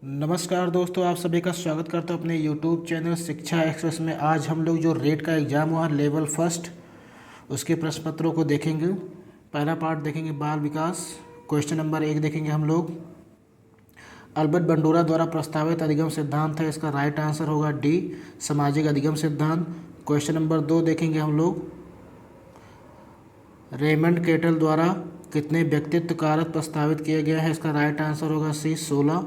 नमस्कार दोस्तों, आप सभी का स्वागत करता हूँ अपने YouTube चैनल शिक्षा एक्सप्रेस में। आज हम लोग जो रेट का एग्ज़ाम हुआ लेवल फर्स्ट, उसके प्रश्न पत्रों को देखेंगे। पहला पार्ट देखेंगे बाल विकास। क्वेश्चन नंबर 1 देखेंगे हम लोग। अल्बर्ट बंडूरा द्वारा प्रस्तावित अधिगम सिद्धांत है, इसका राइट आंसर होगा डी, सामाजिक अधिगम सिद्धांत। क्वेश्चन नंबर 2 देखेंगे हम लोग। रेमंड केटल द्वारा कितने व्यक्तित्व कारक प्रस्तावित किए गए हैं, इसका राइट आंसर होगा सी, 16।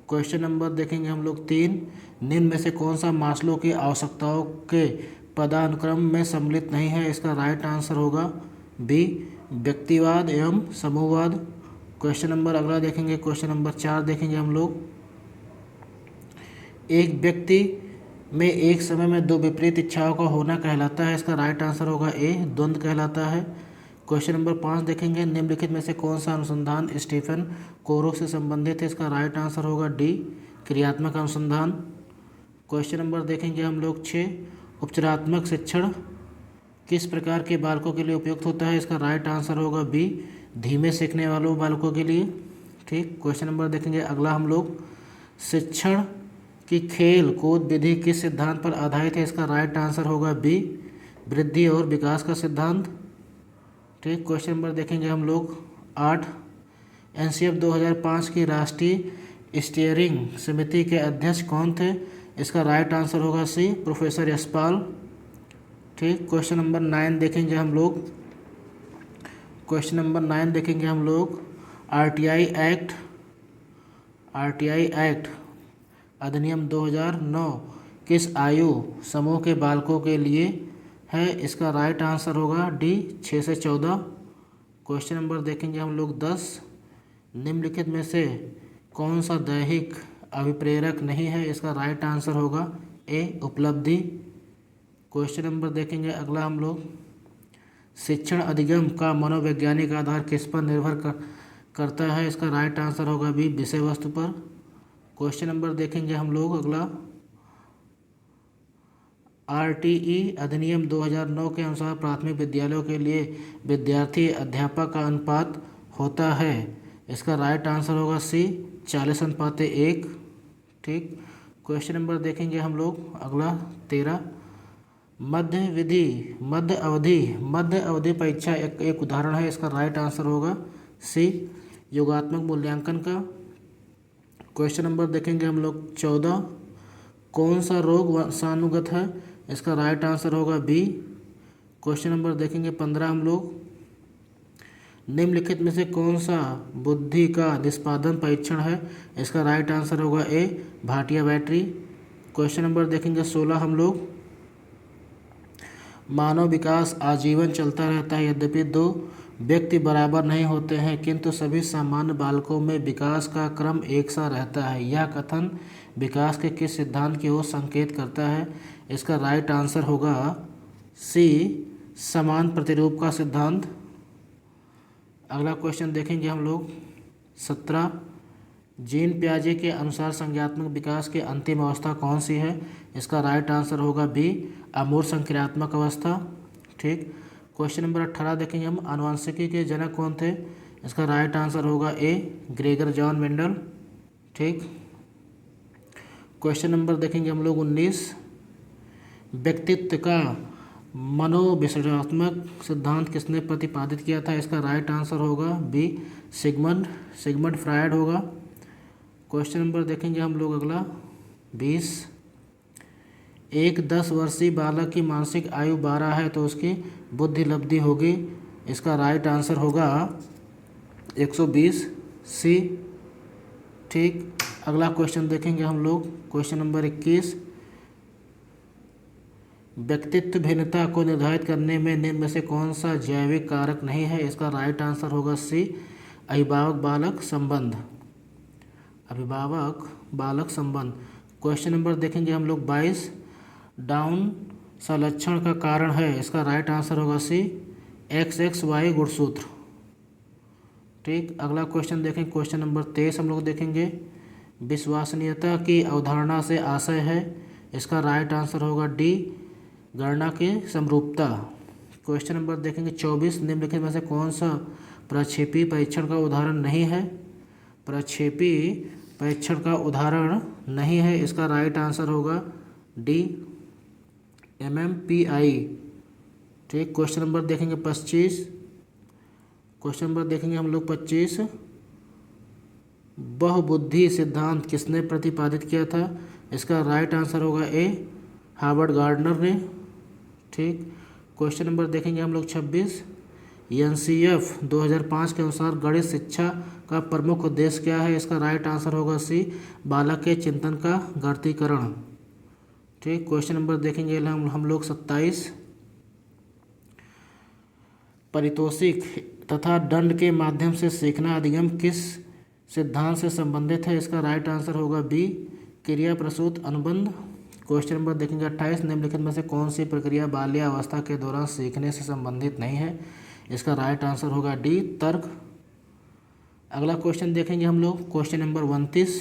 क्वेश्चन नंबर देखेंगे हम लोग 3। निम्न में से कौन सा मास्लो की आवश्यकताओं के पदानुक्रम में सम्मिलित नहीं है, इसका राइट आंसर होगा बी, व्यक्तिवाद एवं समूहवाद। क्वेश्चन नंबर अगला देखेंगे, क्वेश्चन नंबर 4 देखेंगे हम लोग। एक व्यक्ति में एक समय में दो विपरीत इच्छाओं का होना कहलाता है, इसका राइट आंसर होगा ए, द्वंद्व कहलाता है। क्वेश्चन नंबर 5 देखेंगे। निम्नलिखित में से कौन सा अनुसंधान स्टीफन कोरोक से संबंधित है, इसका राइट आंसर होगा डी, क्रियात्मक अनुसंधान। क्वेश्चन नंबर देखेंगे हम लोग 6। उपचारात्मक शिक्षण किस प्रकार के बालकों के लिए उपयुक्त होता है, इसका राइट आंसर होगा बी, धीमे सीखने वालों बालकों के लिए। ठीक। क्वेश्चन नंबर देखेंगे अगला हम लोग। शिक्षण की खेल कूद विधि किस सिद्धांत पर आधारित है, इसका राइट आंसर होगा बी, वृद्धि और विकास का सिद्धांत। ठीक। क्वेश्चन नंबर देखेंगे हम लोग 8। एनसीएफ 2005 की राष्ट्रीय स्टीयरिंग समिति के अध्यक्ष कौन थे, इसका राइट आंसर होगा सी, प्रोफेसर यशपाल। ठीक। क्वेश्चन नंबर 9 देखेंगे हम लोग। क्वेश्चन नंबर 9 देखेंगे हम लोग। आरटीआई एक्ट अधिनियम 2009 किस आयु समूह के बालकों के लिए है, इसका राइट आंसर होगा डी, 6 से 14। क्वेश्चन नंबर देखेंगे हम लोग 10। निम्नलिखित में से कौन सा दैहिक अभिप्रेरक नहीं है, इसका राइट आंसर होगा ए, उपलब्धि। क्वेश्चन नंबर देखेंगे अगला हम लोग। शिक्षण अधिगम का मनोवैज्ञानिक आधार किस पर निर्भर करता है, इसका राइट आंसर होगा बी, विषय वस्तु पर। क्वेश्चन नंबर देखेंगे हम लोग अगला। आरटीई अधिनियम 2009 के अनुसार प्राथमिक विद्यालयों के लिए विद्यार्थी अध्यापक का अनुपात होता है, इसका राइट आंसर होगा सी, 40:1। ठीक। क्वेश्चन नंबर देखेंगे हम लोग अगला 13। मध्य अवधि परीक्षा एक उदाहरण है, इसका राइट आंसर होगा सी, योगात्मक मूल्यांकन का। क्वेश्चन नंबर देखेंगे हम लोग 14। कौन सा रोग वंशानुगत है, इसका राइट आंसर होगा बी। क्वेश्चन नंबर देखेंगे 15 हम लोग। निम्नलिखित में से कौन सा बुद्धि का निष्पादन परीक्षण है, इसका राइट आंसर होगा ए, भाटिया बैटरी। क्वेश्चन नंबर देखेंगे 16 हम लोग। मानव विकास आजीवन चलता रहता है, यद्यपि दो व्यक्ति बराबर नहीं होते हैं, किंतु सभी सामान्य बालकों में विकास का क्रम एक सा रहता है। यह कथन विकास के किस सिद्धांत की ओर संकेत करता है, इसका राइट आंसर होगा सी, समान प्रतिरूप का सिद्धांत। अगला क्वेश्चन देखेंगे हम लोग 17। जीन पियाजे के अनुसार संज्ञानात्मक विकास की अंतिम अवस्था कौन सी है, इसका राइट आंसर होगा बी, अमूर्त संक्रियात्मक अवस्था। ठीक। क्वेश्चन नंबर 18 देखेंगे हम। आनुवंशिकी के जनक कौन थे, इसका राइट आंसर होगा ए, ग्रेगर जॉन मेंडल। ठीक। क्वेश्चन नंबर देखेंगे हम लोग 19। व्यक्तित्व का मनोविश्लेषणात्मक सिद्धांत किसने प्रतिपादित किया था, इसका राइट आंसर होगा बी, सिगमंड फ्रायड होगा। क्वेश्चन नंबर देखेंगे हम लोग अगला 20। एक 10 वर्षीय बालक की मानसिक आयु 12 है तो उसकी बुद्धि लब्धि होगी, इसका राइट आंसर होगा 120 सी। ठीक। अगला क्वेश्चन देखेंगे हम लोग। Question number 21। व्यक्तित्व भिन्नता को निर्धारित करने में निम्न में से कौन सा जैविक कारक नहीं है, इसका राइट आंसर होगा सी, अभिभावक बालक संबंध। क्वेश्चन नंबर देखेंगे हम लोग 22। डाउन संलक्षण का कारण है, इसका राइट आंसर होगा सी, XXY गुणसूत्र। ठीक। अगला क्वेश्चन देखें, क्वेश्चन नंबर 23 हम लोग देखेंगे। विश्वसनीयता की अवधारणा से आशय है, इसका राइट आंसर होगा डी, गणना की समरूपता। क्वेश्चन नंबर देखेंगे 24। निम्नलिखित में से कौन सा प्रक्षेपी परीक्षण का उदाहरण नहीं है, प्रक्षेपी परीक्षण का उदाहरण नहीं है, इसका राइट आंसर होगा डी MMPI। ठीक, क्वेश्चन नंबर देखेंगे 25। क्वेश्चन नंबर देखेंगे हम लोग 25। बहुबुद्धि सिद्धांत किसने प्रतिपादित किया था? इसका राइट आंसर होगा ए हार्वर्ड गार्डनर ने। ठीक, क्वेश्चन नंबर देखेंगे हम लोग 26। NCF 2005 के अनुसार गणित शिक्षा का प्रमुख उद्देश्य क्या है? इसका राइट आंसर होगा सी बालक के चिंतन का गणितीकरण। ठीक, क्वेश्चन नंबर देखेंगे हम लोग 27। पारितोषिक तथा दंड के माध्यम से सीखना अधिगम किस सिद्धांत से संबंधित है? इसका राइट आंसर होगा बी क्रिया प्रसूत अनुबंध। क्वेश्चन नंबर देखेंगे 28। निम्नलिखित में से कौन सी प्रक्रिया बाल्यावस्था के दौरान सीखने से संबंधित नहीं है? इसका राइट आंसर होगा डी तर्क। अगला क्वेश्चन देखेंगे हम लोग क्वेश्चन नंबर 29।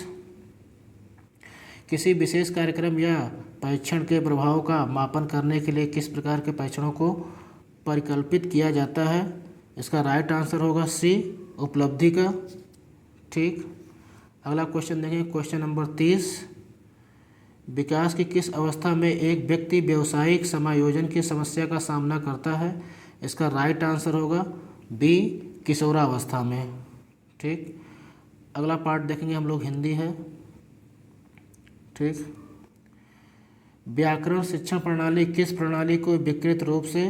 किसी विशेष कार्यक्रम या परीक्षण के प्रभाव का मापन करने के लिए किस प्रकार के परीक्षणों को परिकल्पित किया जाता है? इसका राइट आंसर होगा सी उपलब्धि का। ठीक, अगला क्वेश्चन देखेंगे क्वेश्चन नंबर 30। विकास की किस अवस्था में एक व्यक्ति व्यावसायिक समायोजन की समस्या का सामना करता है? इसका राइट आंसर होगा बी किशोरावस्था में। ठीक, अगला पार्ट देखेंगे हम लोग हिंदी है। ठीक, व्याकरण शिक्षण प्रणाली किस प्रणाली को विकृत रूप से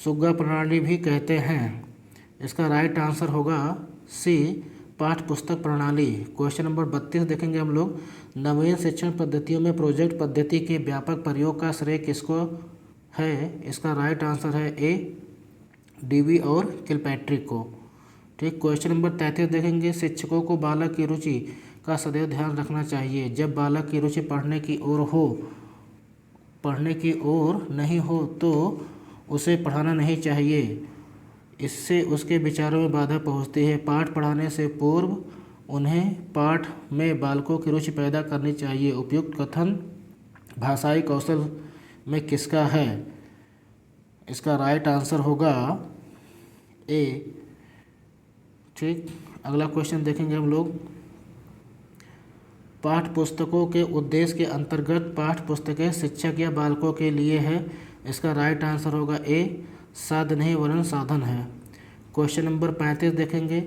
सुग्गा प्रणाली भी कहते हैं? इसका राइट आंसर होगा सी पाठ्य पुस्तक प्रणाली। क्वेश्चन नंबर 32 देखेंगे हम लोग। नवीन शिक्षण पद्धतियों में प्रोजेक्ट पद्धति के व्यापक प्रयोग का श्रेय किसको है? इसका राइट आंसर है ए डीवी और किलपैट्रिक को। ठीक, क्वेश्चन नंबर 33 देखेंगे। शिक्षकों को बालक की रुचि का सदैव ध्यान रखना चाहिए। जब बालक की रुचि पढ़ने की ओर नहीं हो तो उसे पढ़ाना नहीं चाहिए, इससे उसके विचारों में बाधा पहुंचती है। पाठ पढ़ाने से पूर्व उन्हें पाठ में बालकों की रुचि पैदा करनी चाहिए। उपयुक्त कथन भाषाई कौशल में किसका है? इसका राइट आंसर होगा ए। ठीक, अगला क्वेश्चन देखेंगे हम लोग। पाठ्य पुस्तकों के उद्देश्य के अंतर्गत पाठ्य पुस्तकें शिक्षक या बालकों के लिए है। इसका राइट आंसर होगा ए साध नहीं वरन साधन है। क्वेश्चन नंबर 35 देखेंगे।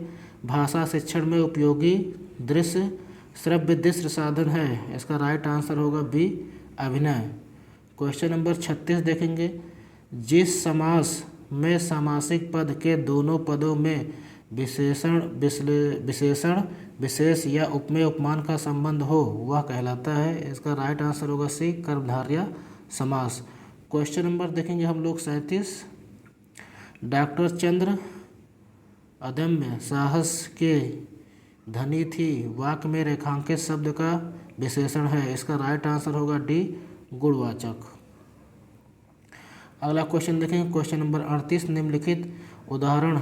भाषा शिक्षण में उपयोगी दृश्य श्रव्य दृश्य साधन है। इसका राइट आंसर होगा बी अभिनय। क्वेश्चन नंबर 36 देखेंगे। जिस समास में सामासिक पद के दोनों पदों में विशेषण विशेष या उपमेय उपमान का संबंध हो वह कहलाता है। इसका राइट आंसर होगा सी कर्मधारय समास। क्वेश्चन नंबर देखेंगे हम लोग 37। डॉक्टर चंद्र अदम्य साहस के धनी थी वाक्य में रेखांकित शब्द का विशेषण है। इसका राइट आंसर होगा डी गुणवाचक। अगला क्वेश्चन देखेंगे क्वेश्चन नंबर 38। निम्नलिखित उदाहरण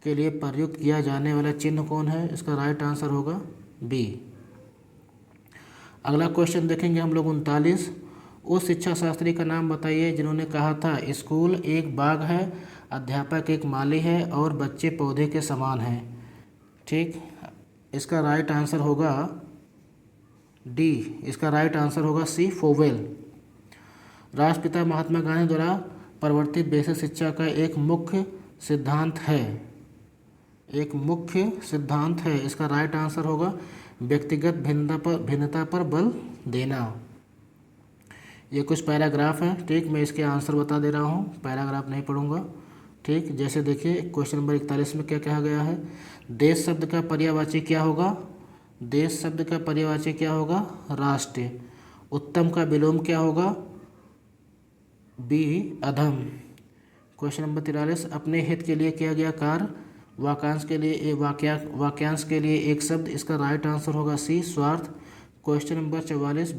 के लिए प्रयुक्त किया जाने वाला चिन्ह कौन है? इसका राइट आंसर होगा बी। अगला क्वेश्चन देखेंगे हम लोग 39। उस शिक्षा शास्त्री का नाम बताइए जिन्होंने कहा था स्कूल एक बाग है, अध्यापक एक माली है और बच्चे पौधे के समान हैं। ठीक, इसका राइट आंसर होगा डी। इसका राइट आंसर होगा सी फोवेल। राष्ट्रपिता महात्मा गांधी द्वारा प्रवर्तित बेसिक शिक्षा का एक मुख्य सिद्धांत है। इसका राइट आंसर होगा व्यक्तिगत भिन्नता पर बल देना। ये कुछ पैराग्राफ हैं। ठीक, मैं इसके आंसर बता दे रहा हूँ, पैराग्राफ नहीं पढ़ूंगा। ठीक, जैसे देखिए क्वेश्चन नंबर 41 में क्या कहा गया है। देश शब्द का पर्यायवाची क्या होगा? देश शब्द का पर्यायवाची क्या होगा? राष्ट्र। उत्तम का विलोम क्या होगा? बी अधम। Question number 43। अपने हित के लिए किया गया कार्य वाक्यांश के लिए एक शब्द। इसका राइट आंसर होगा सी स्वार्थ। Question number 44।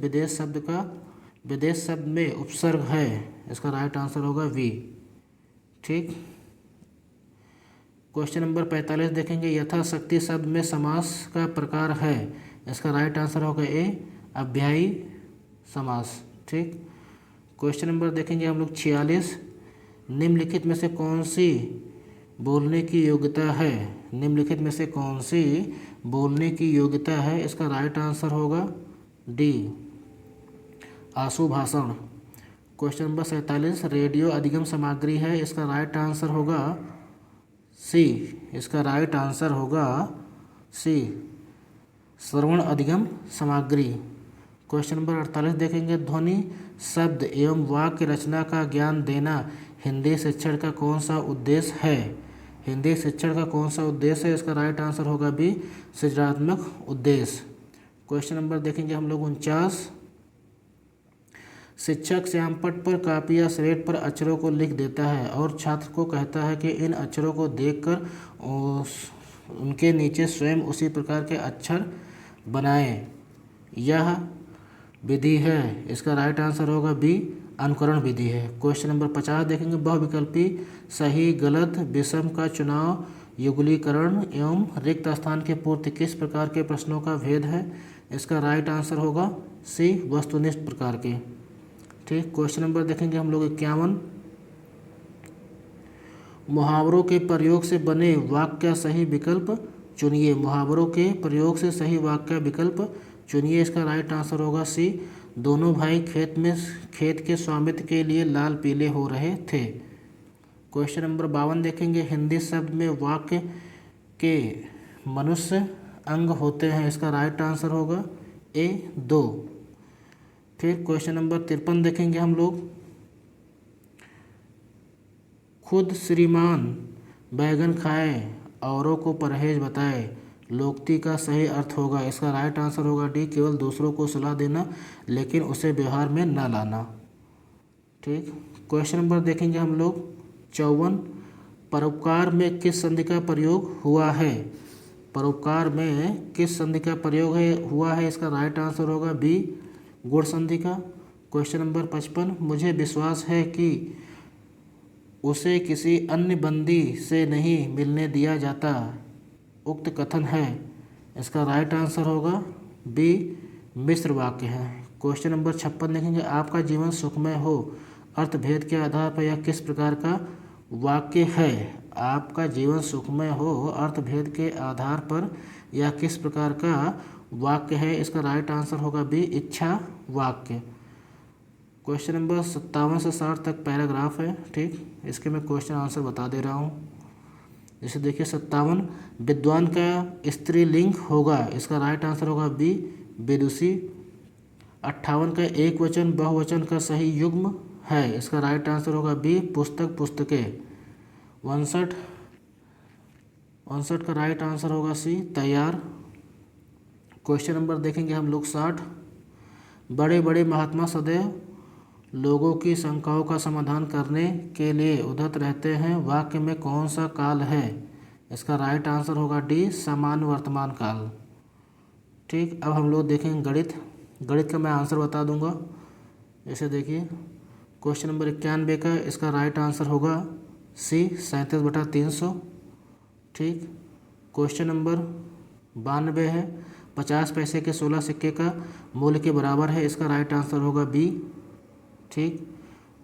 विदेश शब्द में उपसर्ग है। इसका राइट आंसर होगा वी। ठीक, क्वेश्चन नंबर 45 देखेंगे। यथाशक्ति शब्द में समास का प्रकार है। इसका राइट आंसर होगा ए अव्ययी समास। ठीक, क्वेश्चन नंबर देखेंगे हम लोग 46। निम्नलिखित में से कौन सी बोलने की योग्यता है? निम्नलिखित में से कौन सी बोलने की योग्यता है? इसका राइट आंसर होगा डी, आशु भाषण। क्वेश्चन नंबर 47, रेडियो अधिगम सामग्री है? इसका राइट आंसर होगा सी। इसका राइट आंसर होगा सी, श्रवण अधिगम सामग्री। क्वेश्चन नंबर 48 देखेंगे, ध्वनि शब्द एवं वाक्य रचना का ज्ञान देना हिंदी शिक्षण का कौन सा उद्देश्य है? हिंदी शिक्षण का कौन सा उद्देश्य है? इसका राइट आंसर होगा बी, सृजनात्मक उद्देश्य। क्वेश्चन नंबर देखेंगे हम लोग 49, शिक्षक श्यामपट्ट पर कापी या स्लेट पर अक्षरों को लिख देता है और छात्र को कहता है कि इन अक्षरों को देखकर उनके नीचे स्वयं उसी प्रकार के अक्षर बनाएं। यह विधि है? इसका राइट आंसर होगा बी, अनुकरण विधि है। क्वेश्चन नंबर 50 देखेंगे, बहुविकल्पी सही गलत विषम का चुनाव युगलीकरण एवं रिक्त स्थान की पूर्ति किस प्रकार के प्रश्नों का भेद है? इसका राइट आंसर होगा सी, वस्तुनिष्ठ प्रकार के। ठीक, क्वेश्चन नंबर देखेंगे हम लोग 51, मुहावरों के प्रयोग से बने वाक्य का सही विकल्प चुनिए। मुहावरों के प्रयोग से सही वाक्य का विकल्प चुनिए। इसका राइट आंसर होगा सी, दोनों भाई खेत के स्वामित्व के लिए लाल पीले हो रहे थे। क्वेश्चन नंबर 52 देखेंगे, हिंदी शब्द में वाक्य के मनुष्य अंग होते हैं? इसका राइट आंसर होगा ए, 2। फिर क्वेश्चन नंबर 53 देखेंगे हम लोग, खुद श्रीमान बैगन खाए औरों को परहेज बताए, लोकोक्ति का सही अर्थ होगा? इसका राइट आंसर होगा डी, केवल दूसरों को सलाह देना लेकिन उसे व्यवहार में न लाना। ठीक, क्वेश्चन नंबर देखेंगे हम लोग 54, परोपकार में किस संधि का प्रयोग हुआ है? परोपकार में किस संधि का प्रयोग हुआ है? इसका राइट आंसर होगा बी, गुण संधि का। क्वेश्चन नंबर 55, मुझे विश्वास है कि उसे किसी अन्य बंदी से नहीं मिलने दिया जाता, उक्त कथन है? इसका राइट आंसर होगा बी, मिश्र वाक्य है। क्वेश्चन नंबर 56 देखेंगे, आपका जीवन सुखमय हो अर्थभेद के आधार पर यह किस प्रकार का वाक्य है? आपका जीवन सुखमय हो अर्थभेद के आधार पर यह किस प्रकार का वाक्य है? इसका राइट आंसर होगा बी, इच्छा वाक्य। क्वेश्चन नंबर 57 से 60 तक पैराग्राफ है। ठीक, इसके मैं क्वेश्चन आंसर बता दे रहा हूँ। जैसे देखिए 57, विद्वान का स्त्रीलिंग होगा? इसका राइट आंसर होगा बी, विदुषी। 58 का एक वचन बहुवचन का सही युग्म है? इसका राइट आंसर होगा बी, पुस्तक पुस्तकें। 59 का राइट आंसर होगा सी, तैयार। क्वेश्चन नंबर देखेंगे हम लोग 60, बड़े बड़े महात्मा सदैव लोगों की शंकाओं का समाधान करने के लिए उद्धत रहते हैं, वाक्य में कौन सा काल है? इसका राइट आंसर होगा डी, सामान्य वर्तमान काल। ठीक, अब हम लोग देखेंगे गणित। गणित का मैं आंसर बता दूंगा। जैसे देखिए क्वेश्चन नंबर 91 का इसका राइट आंसर होगा सी, 37/300। ठीक, क्वेश्चन नंबर 92 है, 50 पैसे के 16 सिक्के का मूल्य के बराबर है? इसका राइट आंसर होगा बी। ठीक,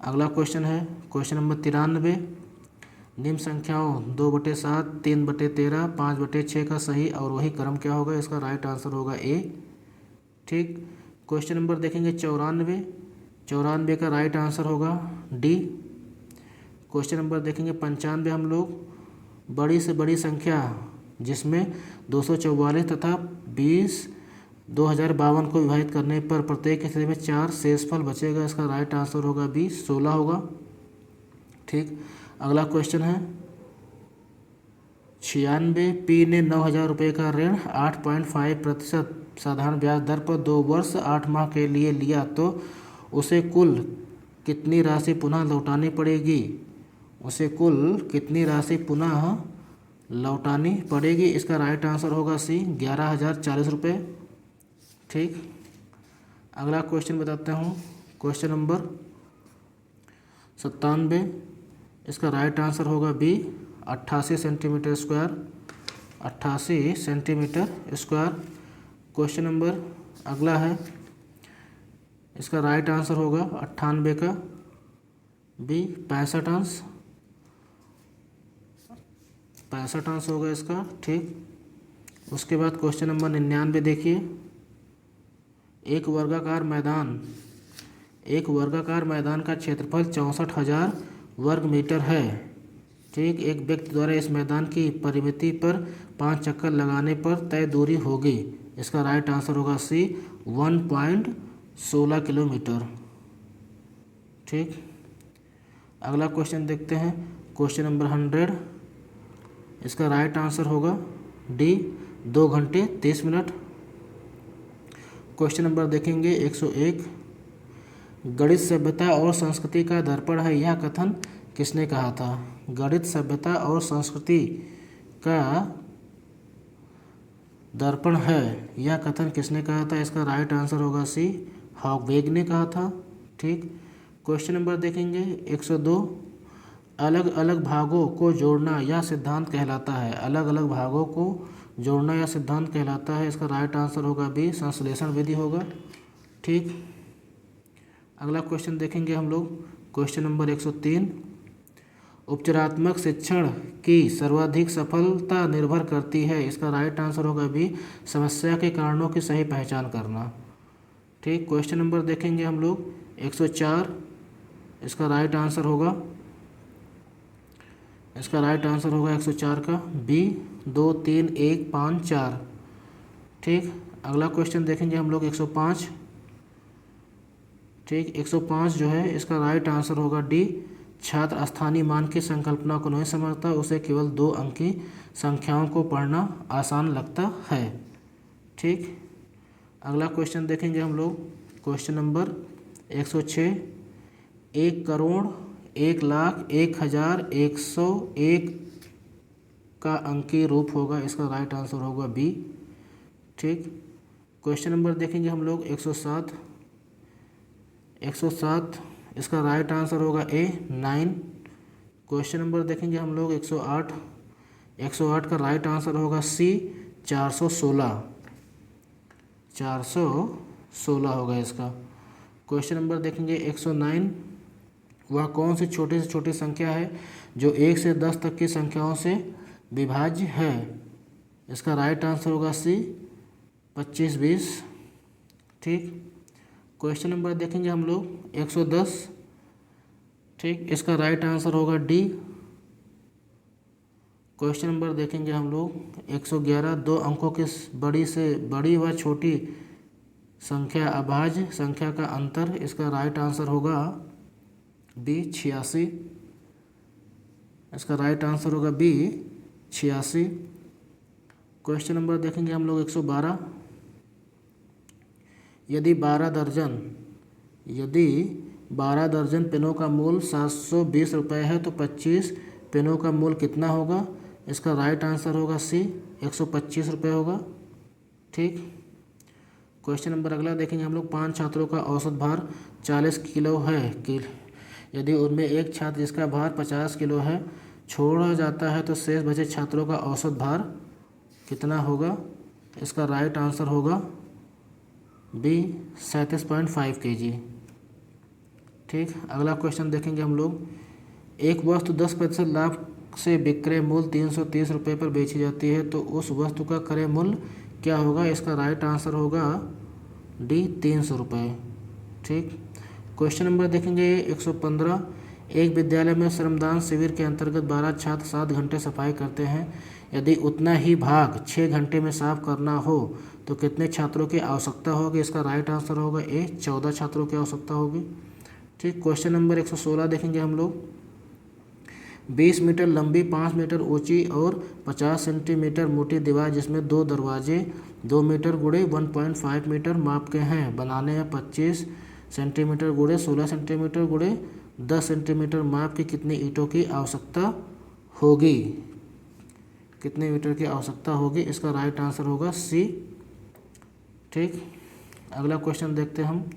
अगला क्वेश्चन है क्वेश्चन नंबर 93, निम्न संख्याओं 2/7, 3/13, 5/6 का सही और वही क्रम क्या होगा? इसका राइट आंसर होगा ए। ठीक, क्वेश्चन नंबर देखेंगे 94 का राइट आंसर होगा डी। क्वेश्चन नंबर देखेंगे 95 हम लोग, बड़ी से बड़ी संख्या जिसमें 244 तथा 20,52 को विभाजित करने पर प्रत्येक स्थिति में 4 शेषफल बचेगा? इसका राइट आंसर होगा बी, 16 होगा। ठीक, अगला क्वेश्चन है 96, पी ने 9,000 रुपये का ऋण 8.5% साधारण ब्याज दर पर 2 वर्ष 8 माह के लिए लिया, तो उसे कुल कितनी राशि पुनः लौटानी पड़ेगी? उसे कुल कितनी राशि पुनः लौटानी पड़ेगी? इसका राइट आंसर होगा सी, 11,040 रुपये। ठीक, अगला क्वेश्चन बताता हूँ, क्वेश्चन नंबर 97, इसका राइट आंसर होगा B, 88 centimetre square. 88 centimetre square. Question number अगला है, इसका राइट आंसर होगा 98 का बी, 65 अंश। 65 आंसर होगा इसका। ठीक, उसके बाद क्वेश्चन नंबर 99 देखिए। एक वर्गाकार मैदान का क्षेत्रफल 64,000 वर्ग मीटर है। ठीक, एक व्यक्ति द्वारा इस मैदान की परिमिति पर 5 चक्कर लगाने पर तय दूरी होगी। इसका राइट आंसर होगा सी 1.16 किलोमीटर। ठीक, अगला क्वेश्चन देखते हैं, क्वेश्चन नंबर 100। इसका राइट आंसर होगा डी 2 घंटे 30 मिनट। क्वेश्चन नंबर देखेंगे 101। गणित सभ्यता और संस्कृति का दर्पण है, यह कथन किसने कहा था? गणित सभ्यता और संस्कृति का दर्पण है, यह कथन किसने कहा था? इसका राइट आंसर होगा सी हॉकवेग ने कहा था। ठीक, क्वेश्चन नंबर देखेंगे 102। अलग अलग भागों को जोड़ना यह सिद्धांत कहलाता है। अलग अलग भागों को जोड़ना यह सिद्धांत कहलाता है। इसका राइट आंसर होगा बी संश्लेषण विधि होगा। ठीक, अगला क्वेश्चन देखेंगे हम लोग, क्वेश्चन नंबर 103। उपचारात्मक शिक्षण की सर्वाधिक सफलता निर्भर करती है। इसका राइट आंसर होगा बी समस्या के कारणों की सही पहचान करना। ठीक, क्वेश्चन नंबर देखेंगे हम लोग 104। इसका राइट आंसर होगा 104 का बी 2 3 1 5 4। ठीक, अगला क्वेश्चन देखेंगे हम लोग 105। ठीक, 105 जो है इसका राइट आंसर होगा डी छात्र स्थानीय मान की संकल्पना को नहीं समझता, उसे केवल 2 अंकी संख्याओं को पढ़ना आसान लगता है। ठीक, अगला क्वेश्चन देखेंगे हम लोग, क्वेश्चन नंबर 106। 1 करोड़ 1 लाख 1,101 का अंकीय रूप होगा। इसका राइट आंसर होगा बी। ठीक, क्वेश्चन नंबर देखेंगे हम लोग 107। इसका राइट आंसर होगा ए 9। क्वेश्चन नंबर देखेंगे हम लोग 108। 108 का राइट आंसर होगा सी 416 होगा इसका। क्वेश्चन नंबर देखेंगे 109। वह कौन सी छोटी से छोटी संख्या है जो 1 से 10 तक की संख्याओं से विभाज्य है? इसका राइट आंसर होगा सी 25 20। ठीक, क्वेश्चन नंबर देखेंगे हम लोग 110। ठीक, इसका राइट आंसर होगा डी। क्वेश्चन नंबर देखेंगे हम लोग 111। 2 अंकों की बड़ी से बड़ी व छोटी संख्या अभाज्य संख्या का अंतर। इसका राइट आंसर होगा बी 86। इसका राइट आंसर होगा बी 86। क्वेश्चन नंबर देखेंगे हम लोग 112। यदि 12 दर्जन पेनों का मूल्य 720 रुपये है तो 25 पेनों का मूल्य कितना होगा? इसका राइट आंसर होगा सी 125 रुपये होगा। ठीक, क्वेश्चन नंबर अगला देखेंगे हम लोग। 5 छात्रों का औसत भार 40 किलो है। यदि उनमें एक छात्र जिसका भार 50 किलो है छोड़ा जाता है तो शेष बचे छात्रों का औसत भार कितना होगा? इसका राइट आंसर होगा बी 37.5 kg। ठीक, अगला क्वेश्चन देखेंगे हम लोग। एक वस्तु 10% लाभ से विक्रय मूल्य 330 रुपये पर बेची जाती है तो उस वस्तु का क्रय मूल्य क्या होगा? इसका राइट आंसर होगा डी 300 रुपये। ठीक, क्वेश्चन नंबर देखेंगे 115। एक विद्यालय में श्रमदान शिविर के अंतर्गत 12 छात्र 7 घंटे सफाई करते हैं। यदि उतना ही भाग 6 घंटे में साफ करना हो तो कितने छात्रों की आवश्यकता होगी? इसका राइट आंसर होगा ए 14 छात्रों की आवश्यकता होगी। ठीक, क्वेश्चन नंबर 116 देखेंगे हम लोग। 20 मीटर लंबी 5 मीटर ऊंची और 50 सेंटीमीटर मोटी दीवार जिसमें 2 दरवाजे 2 मीटर गुणे 1.5 मीटर माप के हैं बनाने में 25 सेंटीमीटर गुणे 16 सेंटीमीटर गुणे 10 सेंटीमीटर माप की कितनी ईंटों की आवश्यकता होगी? कितने मीटर की आवश्यकता होगी? इसका राइट आंसर होगा सी। ठीक, अगला क्वेश्चन देखते हैं हम।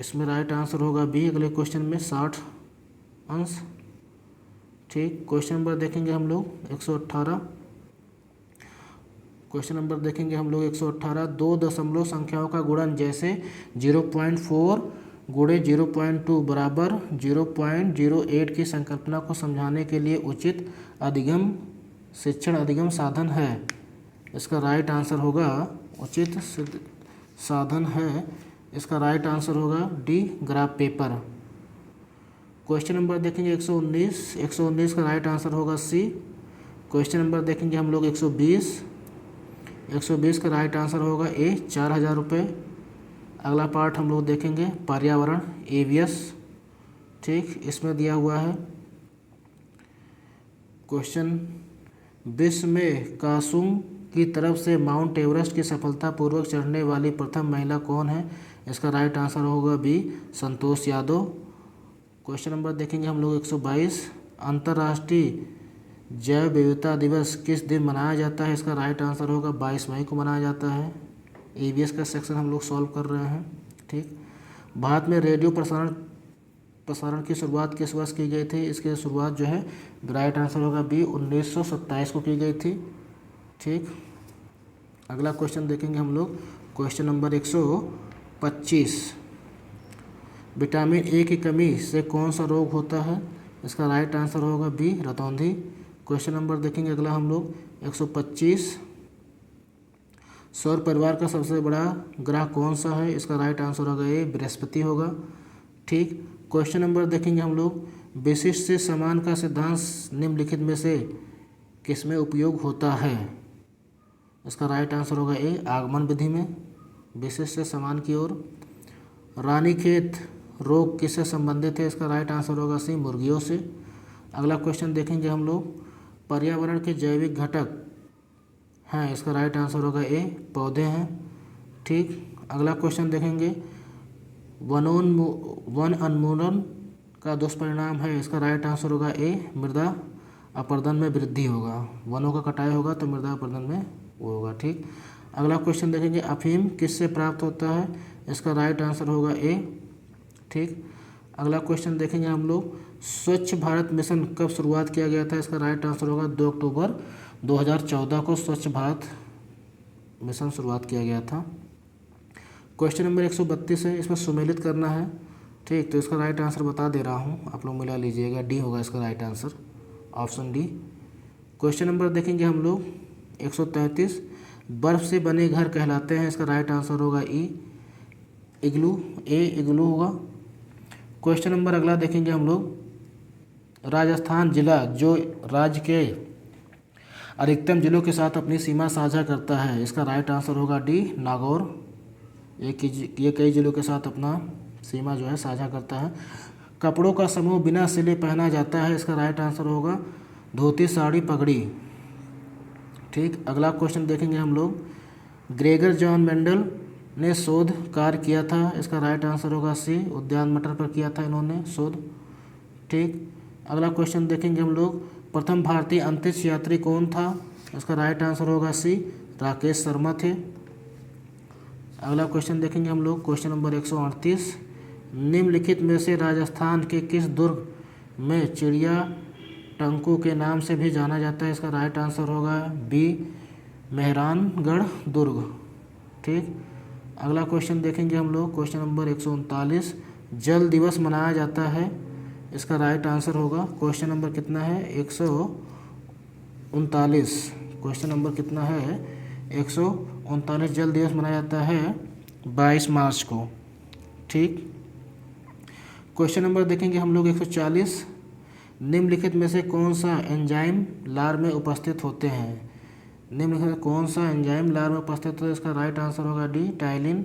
इसमें राइट आंसर होगा बी। अगले क्वेश्चन में 60 अंश। ठीक, क्वेश्चन नंबर देखेंगे हम लोग 118। क्वेश्चन नंबर देखेंगे हम लोग 118। 2 दशमलव संख्याओं का गुणन जैसे 0.4 गुणे 0.2 बराबर 0.08 की संकल्पना को समझाने के लिए उचित अधिगम शिक्षण अधिगम साधन है। इसका राइट आंसर होगा उचित साधन है, इसका राइट आंसर होगा D graph paper. Question number देखेंगे 119 का राइट आंसर होगा सी। क्वेश्चन नंबर देखेंगे हम लोग 120 का राइट आंसर होगा ए 4000 रुपये। अगला पार्ट हम लोग देखेंगे पर्यावरण एवीएस, ठीक, इसमें दिया हुआ है क्वेश्चन, विश्व में कासुंग की तरफ से माउंट एवरेस्ट की सफलतापूर्वक चढ़ने वाली प्रथम महिला कौन है? इसका राइट आंसर होगा B Santosh Yadav. Question number देखेंगे हम लोग 122, अंतर्राष्ट्रीय जैव विविधता दिवस किस दिन मनाया जाता है? इसका राइट आंसर होगा 22 मई को मनाया जाता है। ईवीएस का सेक्शन हम लोग सॉल्व कर रहे हैं, ठीक। भारत में रेडियो प्रसारण की शुरुआत किस वर्ष की गई थी? इसकी शुरुआत जो है राइट आंसर होगा बी 1927 को की गई थी, ठीक। अगला क्वेश्चन देखेंगे हम लोग क्वेश्चन नंबर 125, विटामिन ए की कमी से कौन सा रोग होता है? इसका राइट आंसर होगा बी रतौंधी। क्वेश्चन नंबर देखेंगे अगला हम लोग 125, सौर परिवार का सबसे बड़ा ग्रह कौन सा है? इसका राइट आंसर होगा ए बृहस्पति होगा, ठीक। क्वेश्चन नंबर देखेंगे हम लोग विशिष्ट से समान का सिद्धांत निम्नलिखित में से किसमें उपयोग होता है? इसका राइट आंसर होगा ए आगमन विधि में, विशिष्ट से समान की ओर। रानीखेत रोग किससे संबंधित है? इसका राइट आंसर होगा सी मुर्गियों से। अगला क्वेश्चन देखेंगे हम लोग पर्यावरण के जैविक घटक हैं, इसका राइट आंसर होगा ए पौधे हैं, ठीक। अगला क्वेश्चन देखेंगे वन उन्मूलन का दुष्परिणाम है, इसका राइट आंसर होगा ए मृदा अपरदन में वृद्धि होगा। वनों का कटाई होगा तो मृदा अपरदन में वो होगा, ठीक। अगला क्वेश्चन देखेंगे अफीम किससे प्राप्त होता है? इसका राइट आंसर होगा ए, ठीक। अगला क्वेश्चन देखेंगे हम लोग स्वच्छ भारत मिशन कब शुरुआत किया गया था? इसका राइट आंसर होगा 2 अक्टूबर 2014 को स्वच्छ भारत मिशन शुरुआत किया गया था। क्वेश्चन नंबर 132 है, इसमें सुमेलित करना है, ठीक। तो इसका राइट आंसर बता दे रहा हूँ, आप लोग मिला लीजिएगा, डी होगा इसका right answer, option D. Question number देखेंगे हम लोग 133, बर्फ़ से बने घर कहलाते हैं, इसका राइट आंसर होगा ई इग्लू, ए इग्लू होगा। क्वेश्चन नंबर अगला देखेंगे हम लोग राजस्थान जिला जो राज्य के अधिकतम जिलों के साथ अपनी सीमा साझा करता है, इसका राइट आंसर होगा डी नागौर। ये कई जिलों के साथ अपना सीमा जो है साझा करता है। कपड़ों का समूह बिना सिले पहना जाता है, इसका राइट आंसर होगा धोती साड़ी पगड़ी, ठीक। अगला क्वेश्चन देखेंगे हम लोग ग्रेगर जॉन मेंडल ने शोध कार्य किया था, इसका राइट आंसर होगा सी उद्यान मटर पर किया था इन्होंने शोध, ठीक। अगला क्वेश्चन देखेंगे हम लोग प्रथम भारतीय अंतरिक्ष यात्री कौन था? इसका राइट आंसर होगा सी राकेश शर्मा थे। अगला क्वेश्चन देखेंगे हम लोग क्वेश्चन नंबर 138, निम्नलिखित में से राजस्थान के किस दुर्ग में चिड़िया टंकू के नाम से भी जाना जाता है? इसका राइट आंसर होगा बी मेहरानगढ़ दुर्ग, ठीक। अगला क्वेश्चन देखेंगे हम लोग क्वेश्चन नंबर 139, जल दिवस मनाया जाता है, इसका राइट आंसर होगा क्वेश्चन नंबर कितना है 139। क्वेश्चन नंबर कितना है 139। जल दिवस मनाया जाता है 22 मार्च को, ठीक। क्वेश्चन नंबर देखेंगे हम लोग 140, निम्नलिखित में से कौन सा एंजाइम लार में उपस्थित होते हैं? निम्नलिखित में कौन सा एंजाइम लार में उपस्थित होता है? इसका राइट आंसर होगा डी टाइलिन,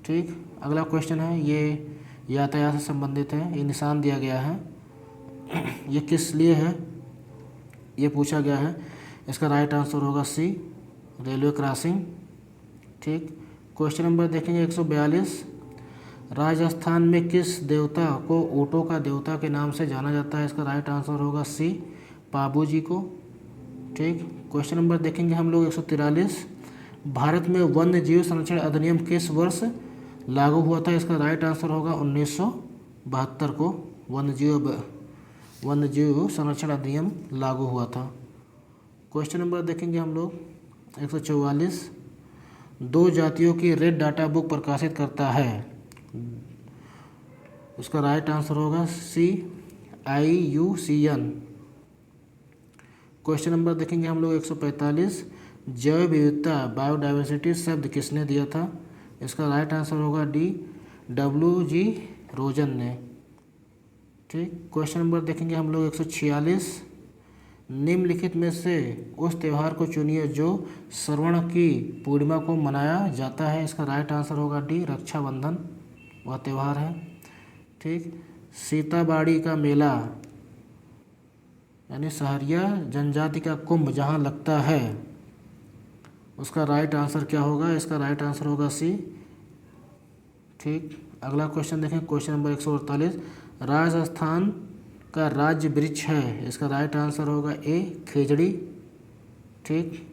ठीक। अगला क्वेश्चन है ये यातायात से संबंधित है, ये निशान दिया गया है, ये किस लिए है ये पूछा गया है, इसका राइट आंसर होगा सी रेलवे क्रॉसिंग, ठीक। क्वेश्चन नंबर देखेंगे 142, राजस्थान में किस देवता को ऊँटों का देवता के नाम से जाना जाता है? इसका राइट आंसर होगा सी पाबू जी को, ठीक। क्वेश्चन नंबर देखेंगे हम लोग 143, भारत में वन्य जीव संरक्षण अधिनियम किस वर्ष लागू हुआ था? इसका राइट आंसर होगा 1972 को वन्य जीव संरक्षण अधिनियम लागू हुआ था। क्वेश्चन नंबर देखेंगे हम लोग 144, दो जातियों की रेड डाटा बुक प्रकाशित करता है, उसका राइट आंसर होगा CIUCN। क्वेश्चन नंबर देखेंगे हम लोग 145, जैव विविधता बायोडाइवर्सिटी शब्द किसने दिया था? इसका राइट आंसर होगा DWG रोजन ने। ठीक, क्वेश्चन नंबर देखेंगे हम लोग 146, निम्नलिखित में से उस त्यौहार को चुनिए जो श्रवण की पूर्णिमा को मनाया जाता है। इसका राइट आंसर होगा D रक्षाबंधन, वह त्यौहार है। ठीक, सीताबाड़ी का मेला यानी सहरिया जनजाति का कुंभ जहाँ लगता है, उसका राइट आंसर क्या होगा? इसका राइट आंसर होगा C। ठीक, अगला क्वेश्चन देखें, क्वेश्चन नंबर 148, राजस्थान का राज्य वृक्ष है। इसका राइट आंसर होगा A खेजड़ी। ठीक,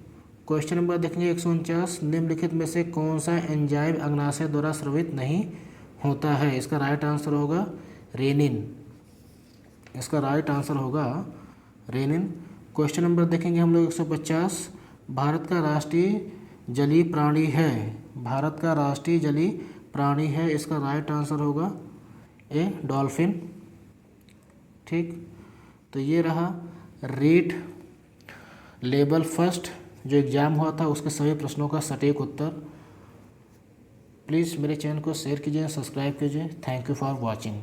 क्वेश्चन नंबर देखेंगे 149, निम्नलिखित में से कौन सा एंजाइम अग्नाशय द्वारा स्रावित नहीं होता है? इसका राइट आंसर होगा रेनिन। इसका राइट आंसर होगा रेनिन। क्वेश्चन नंबर देखेंगे हम लोग 150, भारत का राष्ट्रीय जलीय प्राणी है। भारत का राष्ट्रीय जलीय प्राणी है। इसका राइट आंसर होगा A डॉल्फिन। ठीक, तो ये रहा रीड लेवल फर्स्ट जो एग्ज़ाम हुआ था उसके सभी प्रश्नों का सटीक उत्तर। प्लीज़ मेरे चैनल को शेयर कीजिए, सब्सक्राइब कीजिए। Thank you for watching.